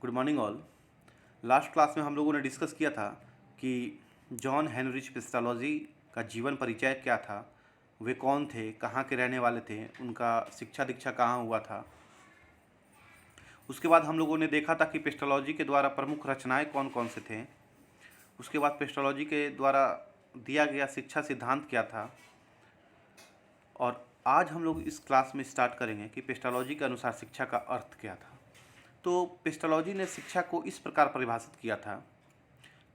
Good morning all. Last class में हम लोगों ने डिस्कस किया था कि जॉन हेनरिच पेस्टालॉजी का जीवन परिचय क्या था, वे कौन थे, कहाँ के रहने वाले थे, उनका शिक्षा दीक्षा कहाँ हुआ था। उसके बाद हम लोगों ने देखा था कि पेस्टालॉजी के द्वारा प्रमुख रचनाएं कौन कौन से थे। उसके बाद पेस्टालॉजी के द्वारा दिया गया शिक्षा सिद्धांत क्या था। और आज हम लोग इस क्लास में स्टार्ट करेंगे कि पेस्टालॉजी के अनुसार शिक्षा का अर्थ क्या था। तो पेस्टालॉजी ने शिक्षा को इस प्रकार परिभाषित किया था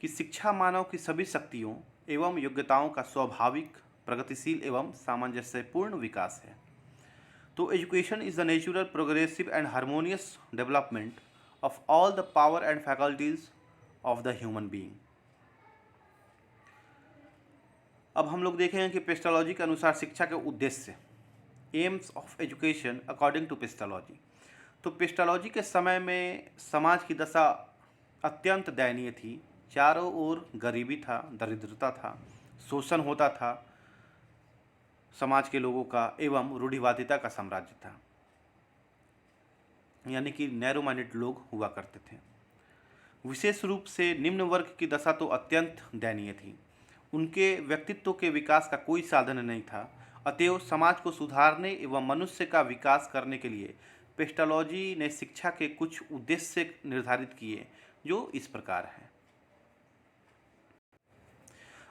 कि शिक्षा मानव की सभी शक्तियों एवं योग्यताओं का स्वाभाविक, प्रगतिशील एवं सामंजस्यपूर्ण विकास है। तो education is the natural, progressive and harmonious development of all the power and faculties of the human being. अब हम लोग देखेंगे कि पेस्टालॉजी के अनुसार शिक्षा के उद्देश्य, aims of education according to Pestalozzi. तो पेस्टालॉजी के समय में समाज की दशा अत्यंत दयनीय थी। चारों ओर गरीबी था, दरिद्रता था, शोषण होता था समाज के लोगों का एवं रूढ़िवादिता का साम्राज्य था, यानी कि नैरो माइंडेड लोग हुआ करते थे। विशेष रूप से निम्न वर्ग की दशा तो अत्यंत दयनीय थी। उनके व्यक्तित्व के विकास का कोई साधन नहीं था। अतएव समाज को सुधारने एवं मनुष्य का विकास करने के लिए पेस्टालॉजी ने शिक्षा के कुछ उद्देश्य निर्धारित किए, जो इस प्रकार हैं।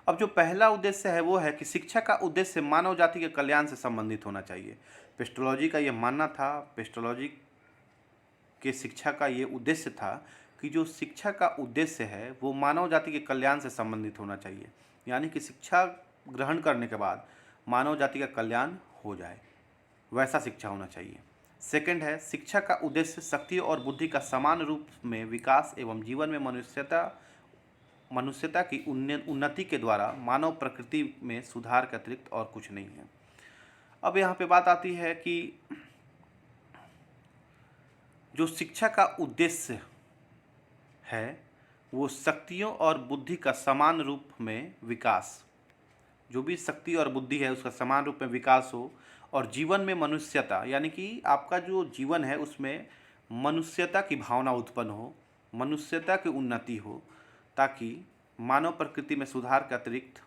अब जो पहला उद्देश्य है वो है कि शिक्षा का उद्देश्य मानव जाति के कल्याण से संबंधित होना चाहिए। पेस्टालॉजी का यह मानना था, पेस्टालॉजी के शिक्षा का ये उद्देश्य था कि जो शिक्षा का उद्देश्य है वो मानव जाति के कल्याण से संबंधित होना चाहिए, यानी कि शिक्षा ग्रहण करने के बाद मानव जाति का कल्याण हो जाए, वैसा शिक्षा होना चाहिए। सेकंड है, शिक्षा का उद्देश्य शक्ति और बुद्धि का समान रूप में विकास एवं जीवन में मनुष्यता की उन्नति के द्वारा मानव प्रकृति में सुधार के अतिरिक्त और कुछ नहीं है। अब यहाँ पे बात आती है कि जो शिक्षा का उद्देश्य है वो शक्तियों और बुद्धि का समान रूप में विकास, जो भी शक्ति और बुद्धि है उसका समान रूप में विकास हो, और जीवन में मनुष्यता, यानी कि आपका जो जीवन है उसमें मनुष्यता की भावना उत्पन्न हो, मनुष्यता की उन्नति हो, ताकि मानव प्रकृति में सुधार के अतिरिक्त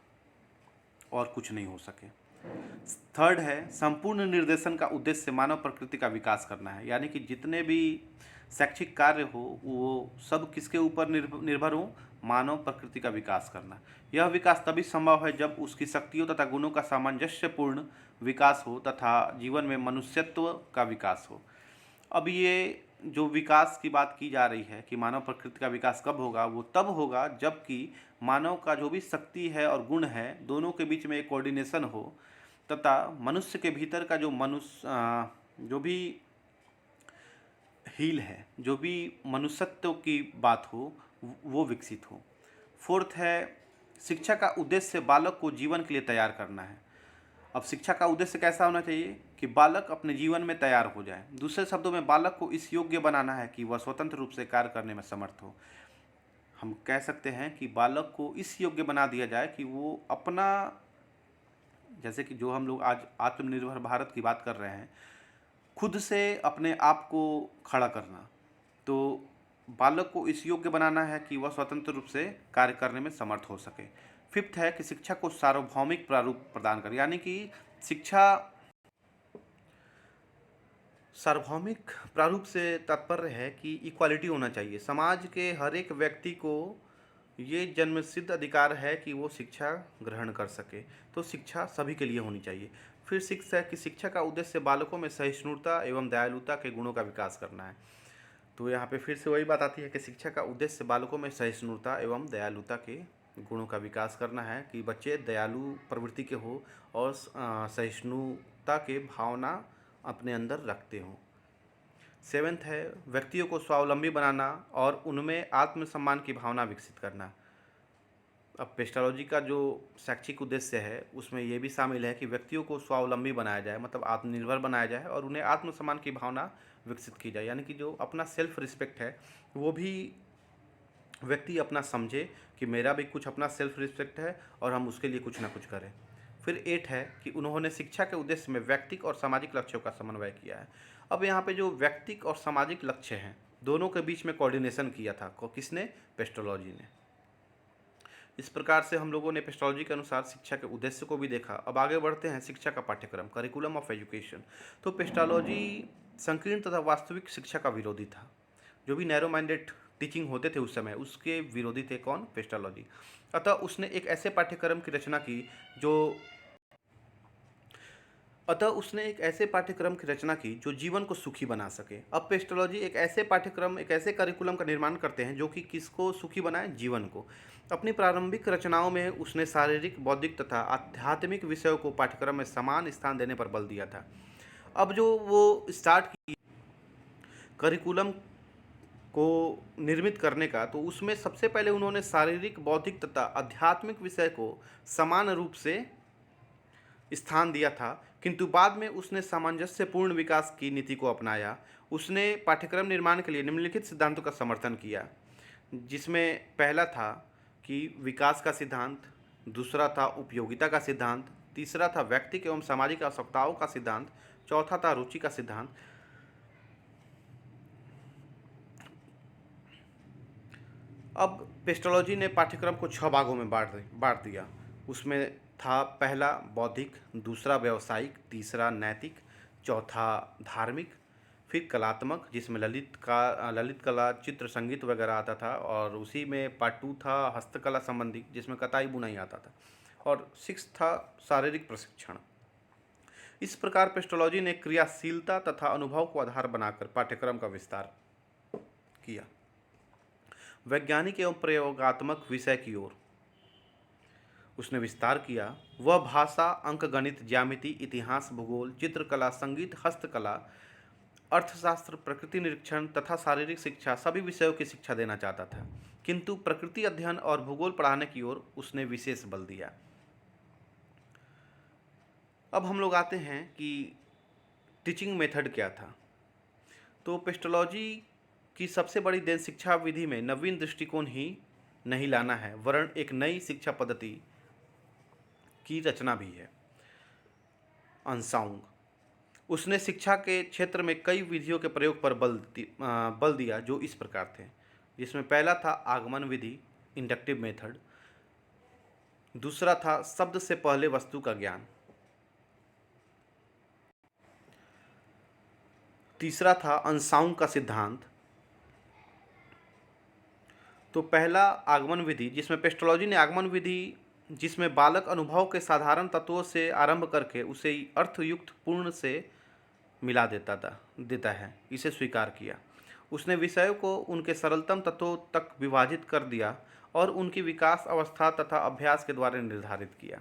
और कुछ नहीं हो सके। थर्ड है, संपूर्ण निर्देशन का उद्देश्य मानव प्रकृति का विकास करना है, यानी कि जितने भी शैक्षिक कार्य हो वो सब किसके ऊपर निर्भर हो, मानव प्रकृति का विकास करना। यह विकास तभी संभव है जब उसकी शक्तियों तथा गुणों का सामंजस्यपूर्ण विकास हो तथा जीवन में मनुष्यत्व का विकास हो। अब ये जो विकास की बात की जा रही है कि मानव प्रकृति का विकास कब होगा, वो तब होगा जबकि मानव का जो भी शक्ति है और गुण है दोनों के बीच में एक कोऑर्डिनेशन हो तथा मनुष्य के भीतर का जो भी हील है, जो भी मनुष्यत्व की बात हो, वो विकसित हो। फोर्थ है, शिक्षा का उद्देश्य बालक को जीवन के लिए तैयार करना है। अब शिक्षा का उद्देश्य कैसा होना चाहिए कि बालक अपने जीवन में तैयार हो जाए। दूसरे शब्दों में बालक को इस योग्य बनाना है कि वह स्वतंत्र रूप से कार्य करने में समर्थ हो। हम कह सकते हैं कि बालक को इस योग्य बना दिया जाए कि वो अपना, जैसे कि जो हम लोग आज आत्मनिर्भर भारत की बात कर रहे हैं, खुद से अपने आप को खड़ा करना, तो बालक को इस योग्य बनाना है कि वह स्वतंत्र रूप से कार्य करने में समर्थ हो सके। फिफ्थ है कि शिक्षा को सार्वभौमिक प्रारूप प्रदान कर, यानी कि शिक्षा सार्वभौमिक प्रारूप से तात्पर्य है कि इक्वालिटी होना चाहिए। समाज के हर एक व्यक्ति को ये जन्मसिद्ध अधिकार है कि वो शिक्षा ग्रहण कर सके, तो शिक्षा सभी के लिए होनी चाहिए। फिर सिक्स है कि शिक्षा का उद्देश्य बालकों में सहिष्णुता एवं दयालुता के गुणों का विकास करना है। तो यहाँ पे फिर से वही बात आती है कि शिक्षा का उद्देश्य बालकों में सहिष्णुता एवं दयालुता के गुणों का विकास करना है, कि बच्चे दयालु प्रवृत्ति के हो और सहिष्णुता के भावना अपने अंदर रखते हों। सेवेंथ है, व्यक्तियों को स्वावलंबी बनाना और उनमें आत्मसम्मान की भावना विकसित करना। अब पेस्टालॉजी का जो शैक्षिक उद्देश्य है उसमें ये भी शामिल है कि व्यक्तियों को स्वावलंबी बनाया जाए, मतलब आत्मनिर्भर बनाया जाए, और उन्हें आत्मसम्मान की भावना विकसित की जाए, यानी कि जो अपना सेल्फ रिस्पेक्ट है वो भी व्यक्ति अपना समझे कि मेरा भी कुछ अपना सेल्फ रिस्पेक्ट है और हम उसके लिए कुछ ना कुछ करें। फिर 8 है कि उन्होंने शिक्षा के उद्देश्य में व्यक्तिक और सामाजिक लक्ष्यों का समन्वय किया है। अब यहाँ पे जो व्यक्तिक और सामाजिक लक्ष्य हैं दोनों के बीच में कोऑर्डिनेशन किया था। किसने? पेस्टोलॉजी ने। इस प्रकार से हम लोगों ने पेस्टोलॉजी के अनुसार शिक्षा के उद्देश्य को भी देखा। अब आगे बढ़ते हैं शिक्षा का पाठ्यक्रम, करिकुलम ऑफ एजुकेशन। तो पेस्टोलॉजी संकीर्ण तथा वास्तविक शिक्षा का विरोधी था। जो भी नैरो माइंडेड टीचिंग होते थे उस समय, उसके विरोधी थे कौन? पेस्टोलॉजी। अतः उसने एक ऐसे पाठ्यक्रम की रचना की जो जीवन को सुखी बना सके। अब पेस्टोलॉजी एक ऐसे पाठ्यक्रम, एक ऐसे करिकुलम का निर्माण करते हैं जो कि किसको सुखी बनाए? जीवन को। अपनी प्रारंभिक रचनाओं में उसने शारीरिक, बौद्धिक तथा आध्यात्मिक विषयों को पाठ्यक्रम में समान स्थान देने पर बल दिया था। अब जो वो स्टार्ट की करिकुलम को निर्मित करने का, तो उसमें सबसे पहले उन्होंने शारीरिक, बौद्धिक तथा आध्यात्मिक विषय को समान रूप से स्थान दिया था, किंतु बाद में उसने सामंजस्यपूर्ण विकास की नीति को अपनाया। उसने पाठ्यक्रम निर्माण के लिए निम्नलिखित सिद्धांतों का समर्थन किया, जिसमें पहला था कि विकास का सिद्धांत, दूसरा था उपयोगिता का सिद्धांत, तीसरा था व्यक्तिक एवं सामाजिक आवश्यकताओं का सिद्धांत, चौथा था रुचि का सिद्धांत। अब पेस्टोलॉजी ने पाठ्यक्रम को 6 भागों में बांट दिया। उसमें था पहला बौद्धिक, दूसरा व्यावसायिक, तीसरा नैतिक, चौथा धार्मिक, फिर कलात्मक, जिसमें ललित कला, चित्र, संगीत वगैरह आता था, और उसी में पार्ट 2 था हस्तकला संबंधी, जिसमें कताई बुनाई आता था, और 6 था शारीरिक प्रशिक्षण। इस प्रकार पेस्टोलॉजी ने क्रियाशीलता तथा अनुभव को आधार बनाकर पाठ्यक्रम का विस्तार किया। वैज्ञानिक एवं प्रयोगात्मक विषय की ओर उसने विस्तार किया। वह भाषा, अंकगणित, ज्यामिति, इतिहास, भूगोल, चित्रकला, संगीत, हस्तकला, अर्थशास्त्र, प्रकृति निरीक्षण तथा शारीरिक शिक्षा, सभी विषयों की शिक्षा देना चाहता था, किंतु प्रकृति अध्ययन और भूगोल पढ़ाने की ओर उसने विशेष बल दिया। अब हम लोग आते हैं कि टीचिंग मेथड क्या था। तो पेस्टोलॉजी की सबसे बड़ी देन शिक्षा विधि में नवीन दृष्टिकोण ही नहीं लाना है, वरन एक नई शिक्षा पद्धति की रचना भी है। अंशांग, उसने शिक्षा के क्षेत्र में कई विधियों के प्रयोग पर बल दिया, जो इस प्रकार थे, जिसमें पहला था आगमन विधि, इंडक्टिव मेथड, दूसरा था शब्द से पहले वस्तु का ज्ञान, तीसरा था अंशांग का सिद्धांत। तो पहला आगमन विधि, जिसमें पेस्टोलॉजी ने आगमन विधि, जिसमें बालक अनुभव के साधारण तत्वों से आरंभ करके उसे अर्थयुक्त पूर्ण से मिला देता है, इसे स्वीकार किया। उसने विषयों को उनके सरलतम तत्वों तक विभाजित कर दिया और उनकी विकास अवस्था तथा अभ्यास के द्वारा निर्धारित किया।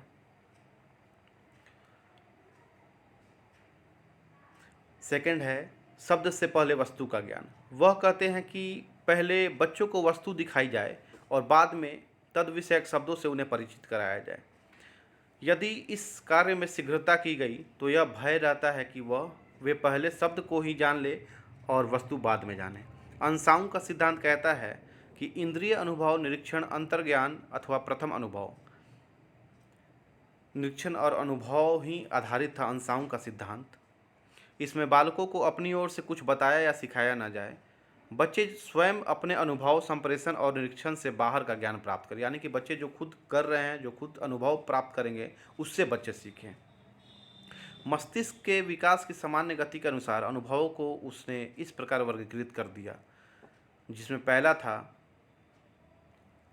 सेकंड है शब्द से पहले वस्तु का ज्ञान। वह कहते हैं कि पहले बच्चों को वस्तु दिखाई जाए और बाद में तद विषयक शब्दों से उन्हें परिचित कराया जाए। यदि इस कार्य में शीघ्रता की गई तो यह भय रहता है कि वे पहले शब्द को ही जान ले और वस्तु बाद में जाने। अंशांग का सिद्धांत कहता है कि इंद्रिय अनुभव, निरीक्षण, अंतर्ज्ञान अथवा प्रथम अनुभव, निरीक्षण और अनुभव ही आधारित था अंशांग का सिद्धांत। इसमें बालकों को अपनी ओर से कुछ बताया या सिखाया न जाए, बच्चे स्वयं अपने अनुभव, संप्रेषण और निरीक्षण से बाहर का ज्ञान प्राप्त करें। यानी कि बच्चे जो खुद कर रहे हैं, जो खुद अनुभव प्राप्त करेंगे, उससे बच्चे सीखें। मस्तिष्क के विकास की सामान्य गति के अनुसार अनुभवों को उसने इस प्रकार वर्गीकृत कर दिया, जिसमें पहला था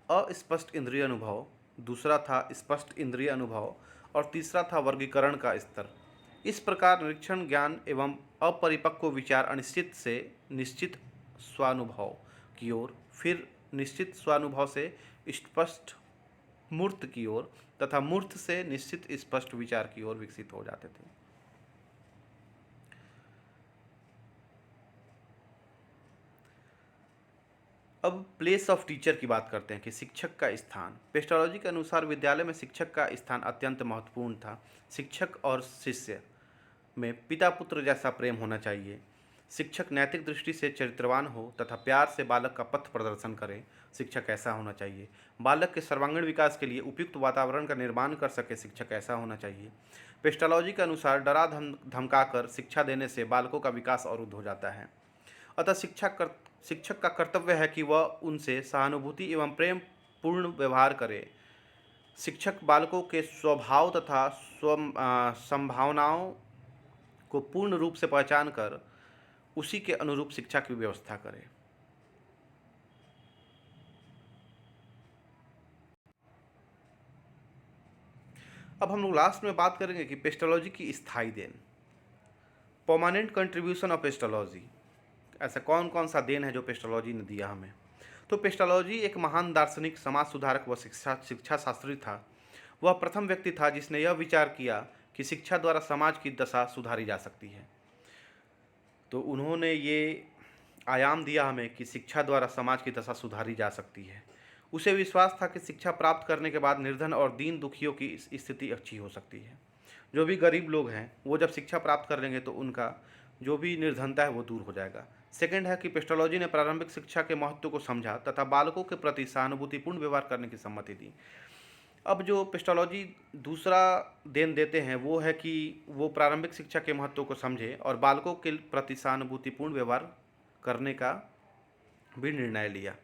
अस्पष्ट इंद्रिय अनुभव, दूसरा था स्पष्ट इंद्रिय अनुभव और तीसरा था वर्गीकरण का स्तर। इस प्रकार निरीक्षण ज्ञान एवं अपरिपक्व विचार अनिश्चित से निश्चित स्वानुभव की ओर, फिर निश्चित स्वानुभव से स्पष्ट मूर्त की ओर तथा मूर्त से निश्चित स्पष्ट विचार की ओर विकसित हो जाते थे। अब प्लेस ऑफ टीचर की बात करते हैं कि शिक्षक का स्थान। पेस्टोलॉजी के अनुसार विद्यालय में शिक्षक का स्थान अत्यंत महत्वपूर्ण था। शिक्षक और शिष्य में पिता पुत्र जैसा प्रेम होना चाहिए। शिक्षक नैतिक दृष्टि से चरित्रवान हो तथा प्यार से बालक का पथ प्रदर्शन करे। शिक्षक ऐसा होना चाहिए। बालक के सर्वांगीण विकास के लिए उपयुक्त वातावरण का निर्माण कर सके। शिक्षक ऐसा होना चाहिए। पेस्टोलॉजी के अनुसार धमकाकर शिक्षा देने से बालकों का विकास अवरुद्ध हो जाता है। अतः शिक्षा शिक्षक का कर्तव्य है कि वह उनसे सहानुभूति एवं प्रेम पूर्ण व्यवहार करे। शिक्षक बालकों के स्वभाव तथा संभावनाओं को पूर्ण रूप से पहचान कर उसी के अनुरूप शिक्षा की व्यवस्था करे। अब हम लोग लास्ट में बात करेंगे कि पेस्टोलॉजी की स्थायी देन, परमानेंट कंट्रीब्यूशन ऑफ पेस्टोलॉजी। ऐसा कौन कौन सा देन है जो पेस्टोलॉजी ने दिया हमें। तो पेस्टोलॉजी एक महान दार्शनिक, समाज सुधारक व शिक्षा शास्त्री था। वह प्रथम व्यक्ति था जिसने यह विचार किया कि शिक्षा द्वारा समाज की दशा सुधारी जा सकती है। तो उन्होंने ये आयाम दिया हमें कि शिक्षा द्वारा समाज की दशा सुधारी जा सकती है। उसे विश्वास था कि शिक्षा प्राप्त करने के बाद निर्धन और दीन दुखियों की स्थिति अच्छी हो सकती है। जो भी गरीब लोग हैं वो जब शिक्षा प्राप्त कर लेंगे तो उनका जो भी निर्धनता है वो दूर हो जाएगा। सेकंड है कि पेस्टोलॉजी ने प्रारंभिक शिक्षा के महत्व को समझा तथा बालकों के प्रति सहानुभूतिपूर्ण व्यवहार करने की सम्मति दी। अब जो पेस्टोलॉजी दूसरा देन देते हैं वो है कि वो प्रारंभिक शिक्षा के महत्व को समझे और बालकों के प्रति सहानुभूतिपूर्ण व्यवहार करने का भी निर्णय लिया।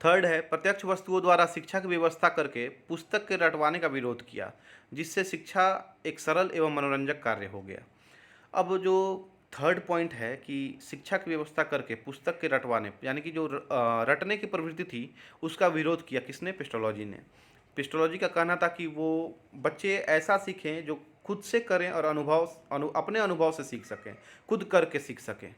थर्ड है, प्रत्यक्ष वस्तुओं द्वारा शिक्षा की व्यवस्था करके पुस्तक के रटवाने का विरोध किया, जिससे शिक्षा एक सरल एवं मनोरंजक कार्य हो गया। अब जो थर्ड पॉइंट है कि शिक्षा की व्यवस्था करके पुस्तक के रटवाने, यानी कि जो रटने की प्रवृत्ति थी उसका विरोध किया। किसने? पेस्टोलॉजी ने। पेस्टोलॉजी का कहना था कि वो बच्चे ऐसा सीखें जो खुद से करें और अपने अनुभव से सीख सकें, खुद करके सीख सकें।